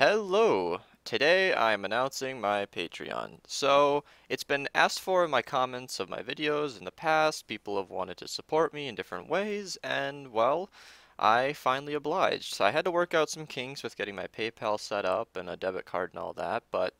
Hello! Today I'm announcing my Patreon. So, it's been asked for in my comments of my videos in the past. People have wanted to support me in different ways, and well, I finally obliged. So I had to work out some kinks with getting my PayPal set up and a debit card and all that, but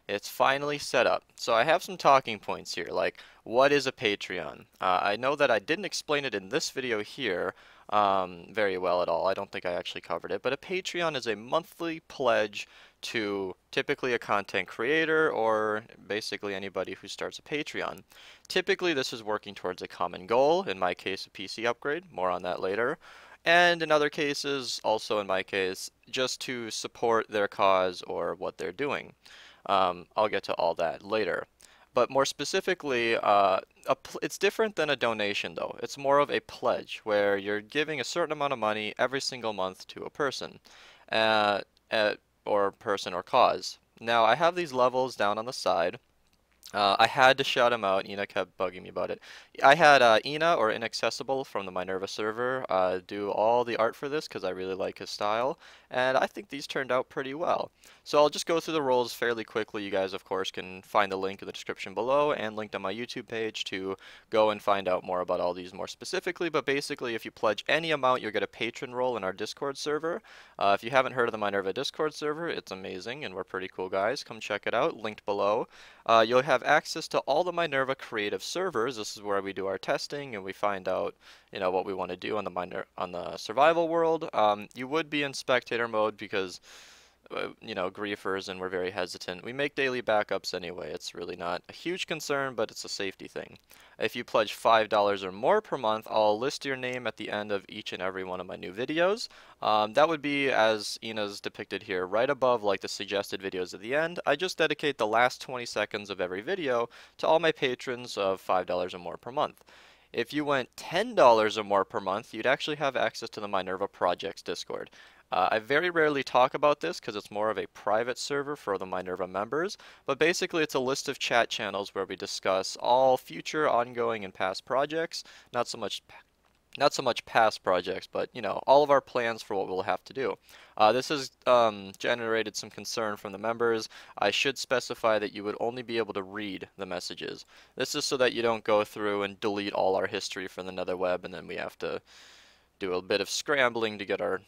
it's finally set up. So I have some talking points here, like what is a Patreon? I know that I didn't explain it in this video here, very well at all. I don't think I actually covered it, but a Patreon is a monthly pledge to typically a content creator or basically anybody who starts a Patreon. Typically, this is working towards a common goal, in my case, a PC upgrade, more on that later. And in other cases, also in my case, just to support their cause or what they're doing. I'll get to all that later. But more specifically, it's different than a donation, though. It's more of a pledge where you're giving a certain amount of money every single month to a person, uh, uh, or person or cause. Now, I have these levels down on the side. I had to shout him out. Ina kept bugging me about it. I had Ina, or Inaccessible, from the Minerva server, do all the art for this because I really like his style, and I think these turned out pretty well. So I'll just go through the roles fairly quickly. You guys, of course, can find the link in the description below and linked on my YouTube page to go and find out more about all these more specifically. But basically, if you pledge any amount, you'll get a patron role in our Discord server. If you haven't heard of the Minerva Discord server, it's amazing, and we're pretty cool guys. Come check it out, linked below. You'll have access to all the Minerva creative servers. This is where we do our testing and we find out, what we want to do on the survival world. You would be in spectator mode because, griefers and we're very hesitant. We make daily backups anyway. It's really not a huge concern, but it's a safety thing. If you pledge $5 or more per month, I'll list your name at the end of each and every one of my new videos. That would be, as Ina's depicted here, right above like the suggested videos at the end. I just dedicate the last 20 seconds of every video to all my patrons of $5 or more per month. If you went $10 or more per month, you'd actually have access to the Minerva Projects Discord. I very rarely talk about this because it's more of a private server for the Minerva members, but basically it's a list of chat channels where we discuss all future, ongoing, and past projects, not so much past projects, but all of our plans for what we'll have to do. This has generated some concern from the members. I should specify that you would only be able to read the messages. This is so that you don't go through and delete all our history from the netherweb, and then we have to do a bit of scrambling to get our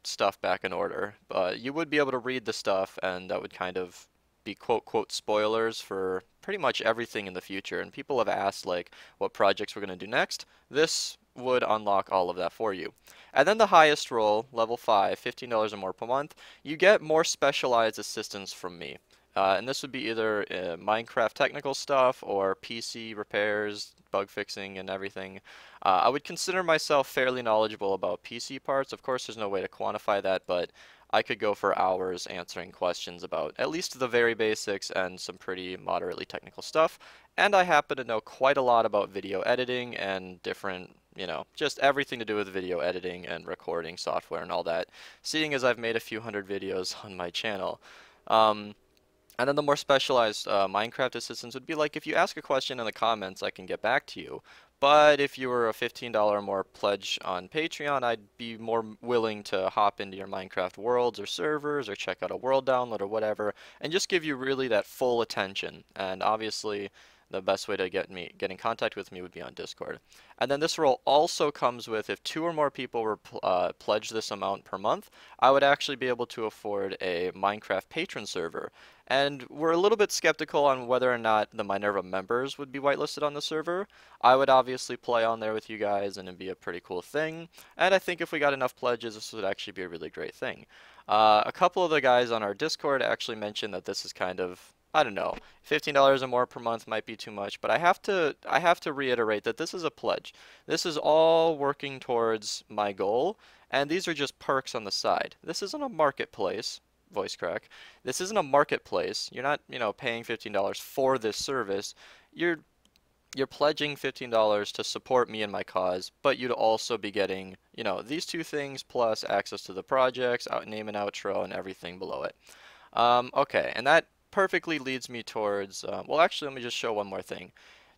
stuff back in order. But you would be able to read the stuff, and that would kind of be quote quote spoilers for pretty much everything in the future. And people have asked like what projects we're going to do next. This would unlock all of that for you. And then the highest role, level 5, $15 or more per month, you get more specialized assistance from me. And this would be either Minecraft technical stuff or PC repairs, bug fixing, and everything. I would consider myself fairly knowledgeable about PC parts. Of course, there's no way to quantify that, but I could go for hours answering questions about at least the very basics and some pretty moderately technical stuff. And I happen to know quite a lot about video editing and different, just everything to do with video editing and recording software and all that, seeing as I've made a few hundred videos on my channel. And then the more specialized Minecraft assistance would be like if you ask a question in the comments, I can get back to you. But if you were a $15 or more pledge on Patreon, I'd be more willing to hop into your Minecraft worlds or servers or check out a world download or whatever and just give you really that full attention. And obviously, the best way to get in contact with me would be on Discord. And then this role also comes with if 2 or more people were pledged this amount per month, I would actually be able to afford a Minecraft patron server. And we're a little bit skeptical on whether or not the Minerva members would be whitelisted on the server. I would obviously play on there with you guys and it'd be a pretty cool thing. And I think if we got enough pledges, this would actually be a really great thing. A couple of the guys on our Discord actually mentioned that this is kind of, I don't know, $15 or more per month might be too much, but I have to reiterate that this is a pledge. This is all working towards my goal, and these are just perks on the side. This isn't a marketplace. Voice crack. This isn't a marketplace. You're not, paying $15 for this service. You're pledging $15 to support me and my cause, but you'd also be getting, these 2 things plus access to the projects, name and outro, and everything below it. Okay, and that perfectly leads me towards, well, actually, let me just show one more thing.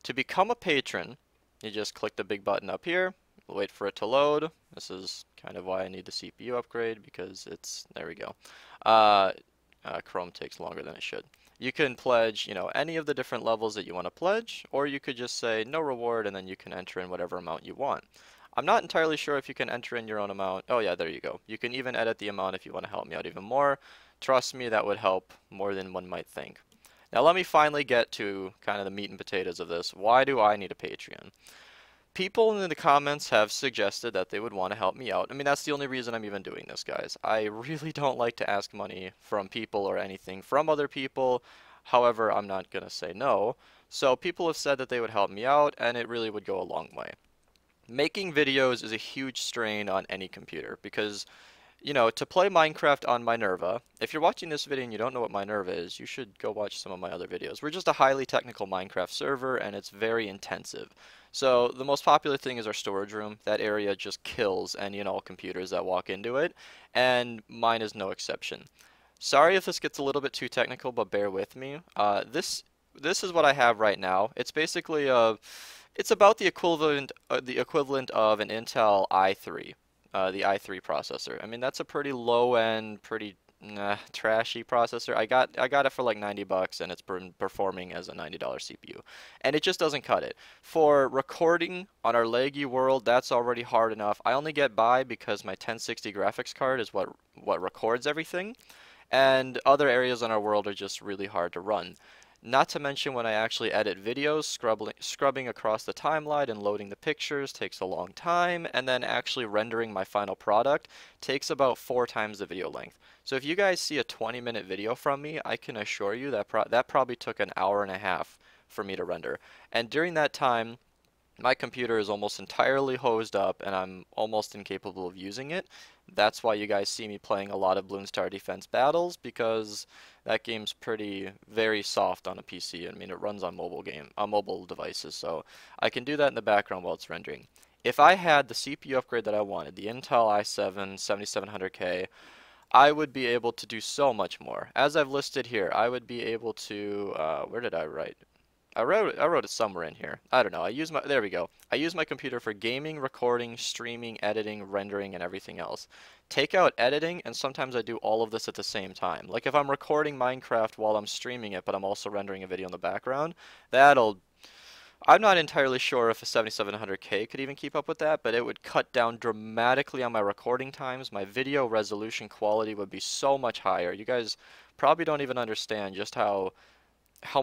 To become a patron, you just click the big button up here, wait for it to load. This is kind of why I need the CPU upgrade because there we go. Chrome takes longer than it should. You can pledge, any of the different levels that you want to pledge, or you could just say no reward and then you can enter in whatever amount you want. I'm not entirely sure if you can enter in your own amount. Oh yeah, there you go. You can even edit the amount if you want to help me out even more. Trust me, that would help more than one might think. Now let me finally get to kind of the meat and potatoes of this. Why do I need a Patreon? People in the comments have suggested that they would want to help me out. I mean, that's the only reason I'm even doing this, guys. I really don't like to ask money from people or anything from other people. However, I'm not going to say no. So people have said that they would help me out, and it really would go a long way. Making videos is a huge strain on any computer because to play Minecraft on Minerva, if you're watching this video and you don't know what Minerva is, you should go watch some of my other videos. We're just a highly technical Minecraft server, and it's very intensive. So the most popular thing is our storage room. That area just kills any and all computers that walk into it, and mine is no exception. Sorry if this gets a little bit too technical, but bear with me. This is what I have right now. It's basically it's about the equivalent of an Intel i3. The i3 processor. I mean, that's a pretty low-end, pretty trashy processor. I got it for like 90 bucks, and it's been performing as a $90 CPU, and it just doesn't cut it. For recording on our laggy world, that's already hard enough. I only get by because my 1060 graphics card is what records everything, and other areas on our world are just really hard to run. Not to mention when I actually edit videos, scrubbing across the timeline and loading the pictures takes a long time, and then actually rendering my final product takes about 4 times the video length. So if you guys see a 20-minute video from me, I can assure you that that probably took an hour and a half for me to render. And during that time, my computer is almost entirely hosed up and I'm almost incapable of using it. That's why you guys see me playing a lot of Bloons Tower Defense Battles, because that game's very soft on a PC. I mean, it runs on mobile devices, so I can do that in the background while it's rendering. If I had the CPU upgrade that I wanted, the Intel i7 7700K, I would be able to do so much more. As I've listed here, I would be able to, where did I write? I wrote it somewhere in here. I don't know. There we go. I use my computer for gaming, recording, streaming, editing, rendering, and everything else. Take out editing, and sometimes I do all of this at the same time. Like if I'm recording Minecraft while I'm streaming it, but I'm also rendering a video in the background, I'm not entirely sure if a 7700K could even keep up with that, but it would cut down dramatically on my recording times. My video resolution quality would be so much higher. You guys probably don't even understand just how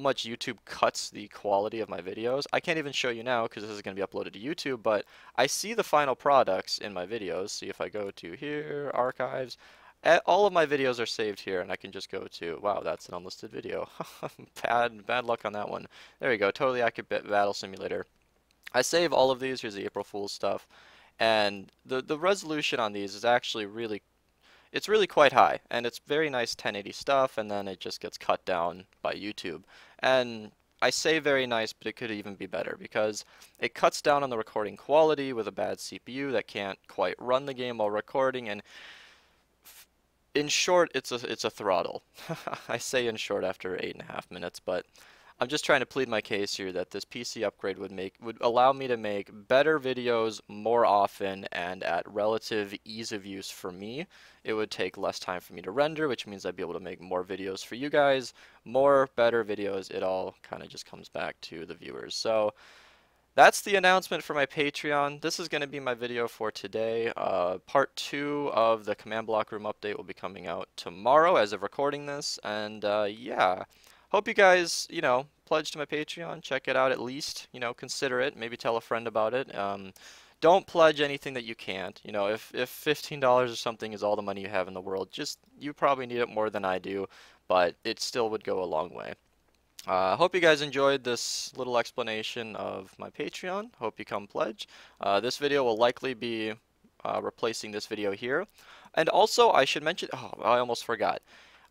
much YouTube cuts the quality of my videos. I can't even show you now because this is going to be uploaded to YouTube, but I see the final products in my videos. See, if I go to here, archives, all of my videos are saved here, and I can just go to, wow, that's an unlisted video. Bad luck on that one. There you go, Totally Accurate Battle Simulator. I save all of these. Here's the April Fool's stuff, and the resolution on these is actually it's really quite high, and it's very nice 1080 stuff, and then it just gets cut down by YouTube. And I say very nice, but it could even be better because it cuts down on the recording quality with a bad CPU that can't quite run the game while recording, and in short, it's a throttle. I say in short after 8.5 minutes, but I'm just trying to plead my case here that this PC upgrade would allow me to make better videos more often and at relative ease of use for me. It would take less time for me to render, which means I'd be able to make more videos for you guys, better videos. It all kind of just comes back to the viewers. So that's the announcement for my Patreon. This is going to be my video for today. Part 2 of the Command Block Room update will be coming out tomorrow as of recording this, and yeah. Hope you guys, pledge to my Patreon. Check it out at least. Consider it. Maybe tell a friend about it. Don't pledge anything that you can't. If $15 or something is all the money you have in the world, you probably need it more than I do, but it still would go a long way. Hope you guys enjoyed this little explanation of my Patreon. Hope you come pledge. This video will likely be replacing this video here. And also, I should mention, oh, I almost forgot.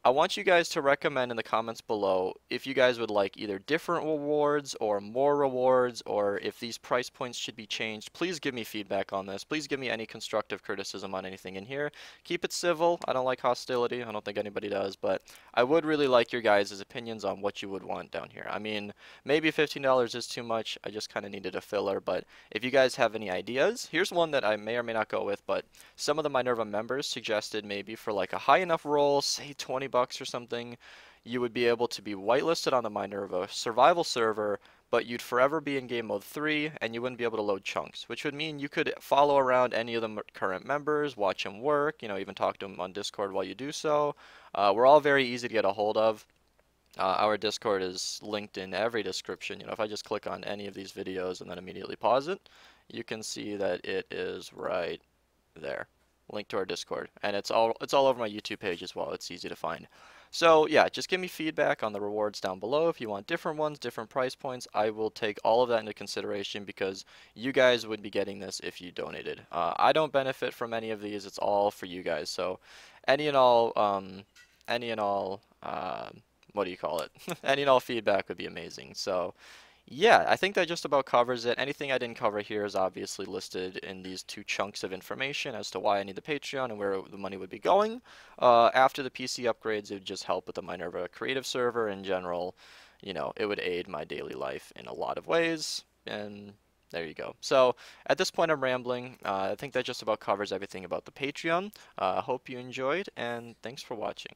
I want you guys to recommend in the comments below if you guys would like either different rewards or more rewards, or if these price points should be changed. Please give me feedback on this. Please give me any constructive criticism on anything in here. Keep it civil. I don't like hostility. I don't think anybody does, but I would really like your guys' opinions on what you would want down here. I mean, maybe $15 is too much. I just kind of needed a filler, but if you guys have any ideas, here's one that I may or may not go with, but some of the Minerva members suggested maybe for like a high enough roll, say 20 $20 or something, you would be able to be whitelisted on the Minerva survival server, but you'd forever be in game mode 3 and you wouldn't be able to load chunks, which would mean you could follow around any of the current members, watch them work, even talk to them on Discord while you do so. We're all very easy to get a hold of. Our Discord is linked in every description. If I just click on any of these videos and then immediately pause it, you can see that it is right there, link to our Discord, and it's all over my YouTube page as well. It's easy to find. So yeah, just give me feedback on the rewards down below. If you want different ones, different price points, I will take all of that into consideration because you guys would be getting this if you donated. I don't benefit from any of these. It's all for you guys. So any and all, what do you call it? Any and all feedback would be amazing. So yeah, I think that just about covers it. Anything I didn't cover here is obviously listed in these two chunks of information as to why I need the Patreon and where the money would be going. After the PC upgrades, it would just help with the Minerva creative server in general. It would aid my daily life in a lot of ways, and there you go. So at this point, I'm rambling. I think that just about covers everything about the Patreon. Hope you enjoyed, and thanks for watching.